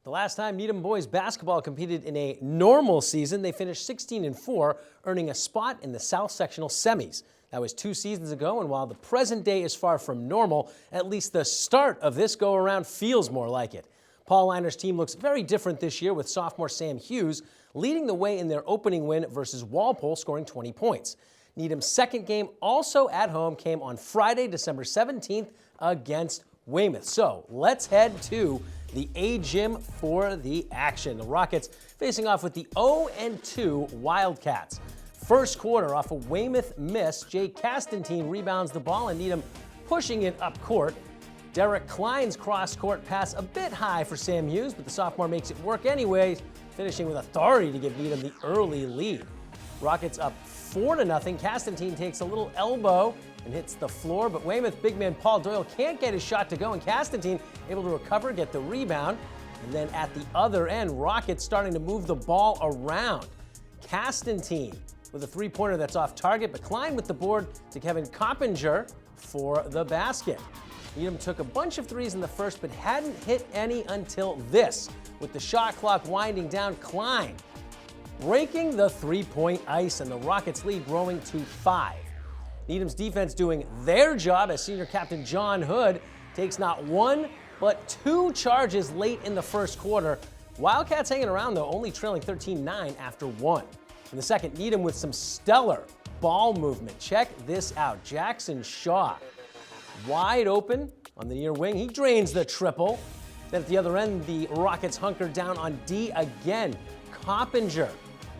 The last time Needham boys basketball competed in a normal season, they finished 16-4, earning a spot in the South Sectional semis. That was 2 seasons ago, and while the present day is far from normal, at least the start of this go-around feels more like it. Paul Liner's team looks very different this year, with sophomore Sam Hughes leading the way in their opening win versus Walpole, scoring 20 points. Needham's second game, also at home, came on Friday, December 17th against Weymouth. So let's head to the A-Gym for the action. The Rockets facing off with the 0-2 Wildcats. First quarter, off a Weymouth miss, Jake Castantine rebounds the ball and Needham pushing it up court. Derek Klein's cross-court pass a bit high for Sam Hughes, but the sophomore makes it work anyways, finishing with authority to give Needham the early lead. Rockets up 4-0. Castantine takes a little elbow and hits the floor, but Weymouth big man Paul Doyle can't get his shot to go, and Castantine able to recover, get the rebound. And then at the other end, Rockets starting to move the ball around. Castantine with a three-pointer that's off target, but Klein with the board to Kevin Coppinger for the basket. Needham took a bunch of threes in the first, but hadn't hit any until this. With the shot clock winding down, Klein breaking the three-point ice, and the Rockets lead growing to 5. Needham's defense doing their job as senior captain John Hood takes not 1, but 2 charges late in the first quarter. Wildcats hanging around, though, only trailing 13-9 after 1. In the second, Needham with some stellar ball movement. Check this out. Jackson Shaw, wide open on the near wing. He drains the triple. Then at the other end, the Rockets hunker down on D again. Coppinger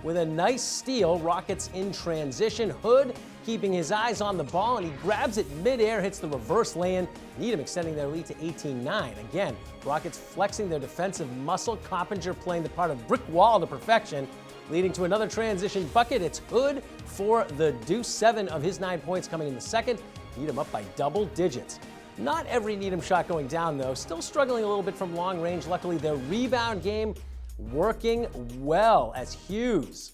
with a nice steal. Rockets in transition. Hood keeping his eyes on the ball, and he grabs it midair, hits the reverse lay-in. Needham extending their lead to 18-9. Again, Rockets flexing their defensive muscle. Coppinger playing the part of brick wall to perfection, leading to another transition bucket. It's Hood for the deuce, 7 of his 9 points coming in the second. Needham up by double digits. Not every Needham shot going down, though. Still struggling a little bit from long range. Luckily, their rebound game working well as Hughes,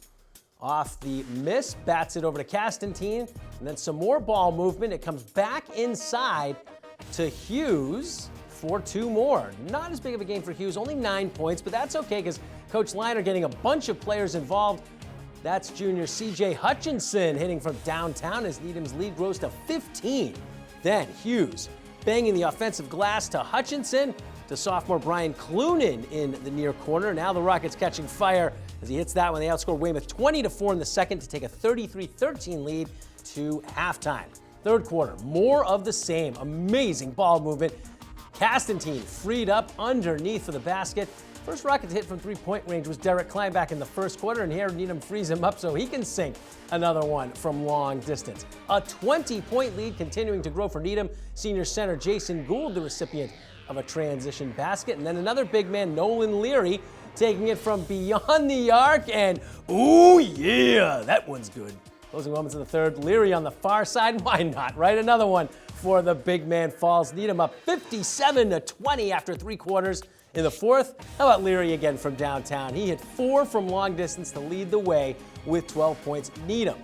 off the miss, bats it over to Castantine, and then some more ball movement. It comes back inside to Hughes for 2 more. Not as big of a game for Hughes, only 9 points, but that's okay because Coach Liner getting a bunch of players involved. That's junior C.J. Hutchinson hitting from downtown as Needham's lead grows to 15. Then Hughes banging the offensive glass to Hutchinson, to sophomore Brian Clunan in the near corner. Now the Rockets catching fire as he hits that one. They outscore Weymouth 20-4 in the second to take a 33-13 lead to halftime. Third quarter, more of the same. Amazing ball movement. Castantine freed up underneath for the basket. First Rocket to hit from three-point range was Derek Klein back in the first quarter, and here Needham frees him up so he can sink another one from long distance. A 20-point lead continuing to grow for Needham. Senior center Jason Gould, the recipient of a transition basket, and then another big man, Nolan Leary, taking it from beyond the arc, and ooh yeah, that one's good. Closing moments of the third, Leary on the far side, why not, right? Another one for the big man falls. Needham up 57-20 after 3 quarters. In the fourth, how about Leary again from downtown? He hit 4 from long distance to lead the way with 12 points. Needham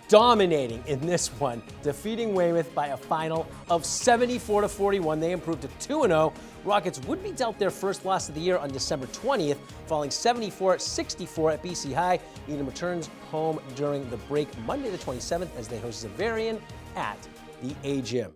dominating in this one, defeating Weymouth by a final of 74-41. They improved to 2-0. Rockets would be dealt their first loss of the year on December 20th, falling 74-64 at BC High. Needham returns home during the break Monday the 27th as they host Xaverian at the A-Gym.